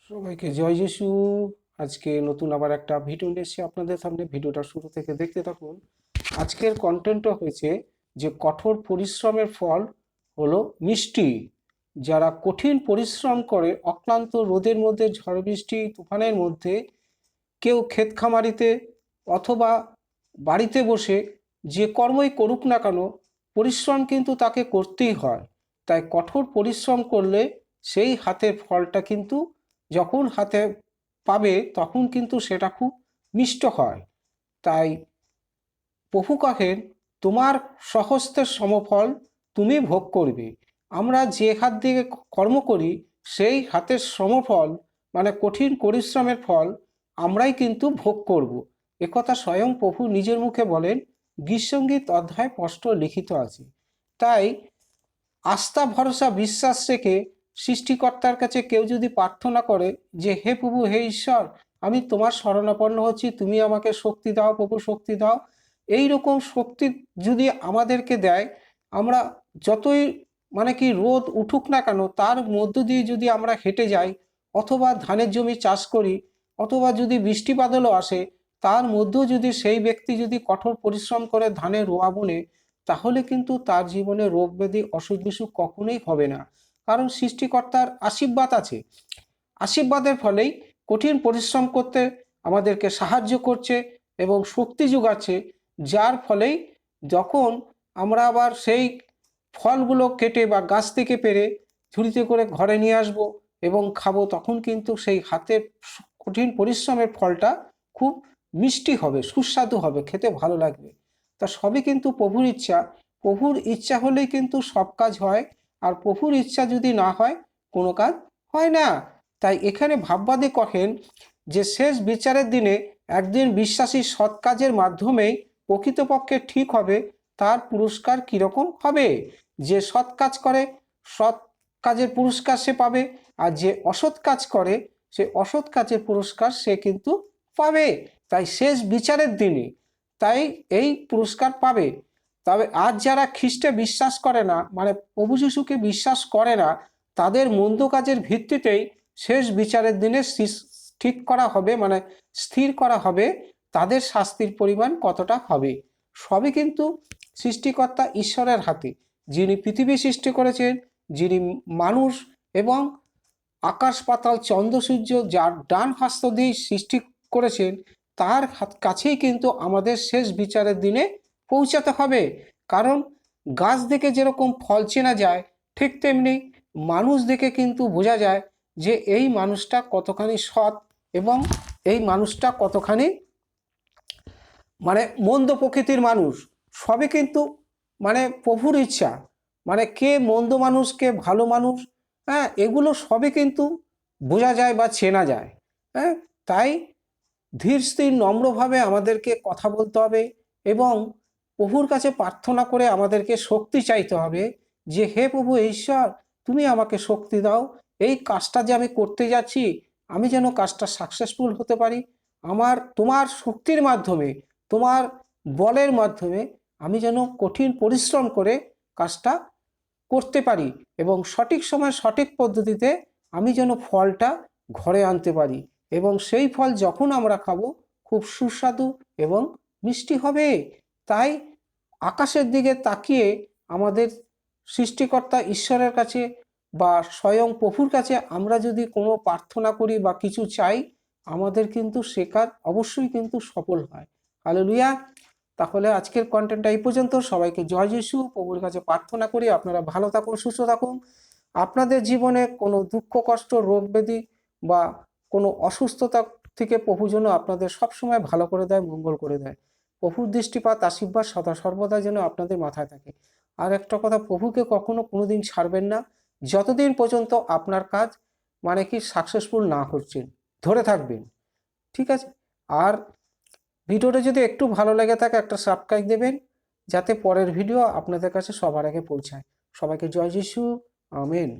সবাইকে জয় যিশু। আজকে নতুন আবার একটা ভিডিও নিয়ে এসেছি আপনাদের সামনে। ভিডিওটা শুরু থেকে দেখতে থাকুন। আজকের কন্টেন্টটা হয়েছে যে কঠোর পরিশ্রমের ফল হলো মিষ্টি। যারা কঠিন পরিশ্রম করে অক্লান্ত রোদের মধ্যে, ঝড় বৃষ্টি তুফানের মধ্যে, কেউ ক্ষেত খামারিতে অথবা বাড়িতে বসে যে কর্মই করুক না কেন, পরিশ্রম কিন্তু তাকে করতেই হয়। তাই কঠোর পরিশ্রম করলে সেই হাতের ফলটা কিন্তু যখন হাতে পাবে তখন কিন্তু সেটা খুব মিষ্ট হয়। তাই প্রভু কহেন, তোমার স্বহস্তের সমফল তুমি ভোগ করবে। আমরা যে হাত দিয়ে কর্ম করি সেই হাতের সমফল মানে কঠিন পরিশ্রমের ফল আমরাই কিন্তু ভোগ করব। একথা স্বয়ং প্রভু নিজের মুখে বলেন, গীতসঙ্গীত অধ্যায় 5 লিখিত আছে। তাই আস্থা ভরসা বিশ্বাস রেখে সৃষ্টিকর্তার কাছে কেউ যদি প্রার্থনা করে যে হে প্রভু, হে ঈশ্বর, আমি তোমার শরণাপন্ন হচ্ছি, তুমি আমাকে শক্তি দাও প্রভু, শক্তি দাও। এই রকম শক্তি যদি আমাদেরকে দেয়, আমরা যতই রোদ উঠুক না কেন তার মধ্য দিয়ে যদি আমরা হেঁটে যাই, অথবা ধানের জমি চাষ করি, অথবা যদি বৃষ্টি বাদলও আসে, তার মধ্যেও যদি সেই ব্যক্তি যদি কঠোর পরিশ্রম করে ধানে রোয়া বোনে, তাহলে কিন্তু তার জীবনে রোগ ব্যাধি অসুখ বিসুখ কখনোই হবে না। কারণ সৃষ্টিকর্তার আশীর্বাদ আছে। আশীর্বাদের ফলেই কঠিন পরিশ্রম করতে আমাদেরকে সাহায্য করছে এবং শক্তি যোগাচ্ছে, যার ফলেই যখন আমরা আবার সেই ফলগুলো কেটে বা গাছ থেকে পেরে ঝুড়িতে করে ঘরে নিয়ে আসব এবং খাবো, তখন কিন্তু সেই হাতের কঠিন পরিশ্রমের ফলটা খুব মিষ্টি হবে, সুস্বাদু হবে, খেতে ভালো লাগবে। তা সবই কিন্তু প্রভুর ইচ্ছা। প্রভুর ইচ্ছা হলেই কিন্তু সব কাজ হয়, আর প্রভুর ইচ্ছা যদি না হয় কোনো কাজ হয় না। তাই এখানে ভাববাদী কহেন যে শেষ বিচারের দিনে একদিন বিশ্বাসী সৎ কাজের মাধ্যমেই প্রকৃতপক্ষে ঠিক হবে তার পুরস্কার কীরকম হবে। যে সৎ কাজ করে সৎ কাজের পুরস্কার সে পাবে, আর যে অসৎ কাজ করে সে অসৎ কাজের পুরস্কার সে কিন্তু পাবে। তাই শেষ বিচারের দিনে তাই এই পুরস্কার পাবে। তবে আজ যারা খ্রিস্টে বিশ্বাস করে না, প্রভু যিশুকে বিশ্বাস করে না, তাদের মন্দ কাজের ভিত্তিতেই শেষ বিচারের দিনে ঠিক করা হবে, স্থির করা হবে তাদের শাস্তির পরিমাণ কতটা হবে। সবই কিন্তু সৃষ্টিকর্তা ঈশ্বরের হাতে। যিনি পৃথিবী সৃষ্টি করেছেন, যিনি মানুষ এবং আকাশ পাতাল চন্দ্র সূর্য যার ডান হস্ত দিয়ে সৃষ্টি করেছেন, তার কাছেই কিন্তু আমাদের শেষ বিচারের দিনে পৌঁছাতে হবে। কারণ গাছ দেখে যেরকম ফল চেনা যায়, ঠিক তেমনি মানুষ দেখে কিন্তু বোঝা যায় যে এই মানুষটা কতখানি সৎ এবং এই মানুষটা কতখানি মন্দ প্রকৃতির মানুষ। সবই কিন্তু প্রভুর ইচ্ছা। কে মন্দ মানুষ, কে ভালো মানুষ, হ্যাঁ, এগুলো সবই কিন্তু বোঝা যায় বা চেনা যায়। হ্যাঁ, তাই ধীর স্থির নম্রভাবে আমাদেরকে কথা বলতে হবে এবং প্রভুর কাছে প্রার্থনা করে আমাদেরকে শক্তি চাইতে হবে যে হে প্রভু ঈশ্বর, তুমি আমাকে শক্তি দাও, এই কাজটা যে আমি করতে যাচ্ছি আমি যেন কাজটা সাকসেসফুল হতে পারি। তোমার শক্তির মাধ্যমে, তোমার বলের মাধ্যমে আমি যেন কঠিন পরিশ্রম করে কাজটা করতে পারি এবং সঠিক সময় সঠিক পদ্ধতিতে আমি যেন ফলটা ঘরে আনতে পারি, এবং সেই ফল যখন আমরা খাবো খুব সুস্বাদু এবং মিষ্টি হবে। তাই আকাশের দিকে তাকিয়ে আমাদের সৃষ্টিকর্তা ঈশ্বরের কাছে বা স্বয়ং প্রভুর কাছে আমরা যদি কোনো প্রার্থনা করি বা কিছু চাই, আমাদের কিন্তু সে কাজ অবশ্যই কিন্তু সফল হয়। হালেলুয়া। তাহলে আজকের কন্টেন্টটা এই পর্যন্ত। সবাইকে জয় যিশু। প্রভুর কাছে প্রার্থনা করি আপনারা ভালো থাকুন, সুস্থ থাকুন। আপনাদের জীবনে কোনো দুঃখ কষ্ট, রোগ ব্যাধি বা কোনো অসুস্থতা থেকে প্রভু যেন আপনাদের সবসময় ভালো করে দেয়, মঙ্গল করে দেয়। প্রভুর দৃষ্টিপাত আশীর্বাদ সদা সর্বদা যেন আপনাদের মাথায় থাকে। আর একটা কথা, প্রভুকে কখনো কোনোদিন ছাড়বেন না যতদিন পর্যন্ত আপনার কাজ সাকসেসফুল না হচ্ছেন, ধরে থাকবেন। ঠিক আছে? আর ভিডিওটা যদি একটু ভালো লেগে থাকে একটা সাবস্ক্রাইব দেবেন, যাতে পরের ভিডিও আপনাদের কাছে সবার আগে পৌঁছায়। সবাইকে জয় যিশু। আমেন।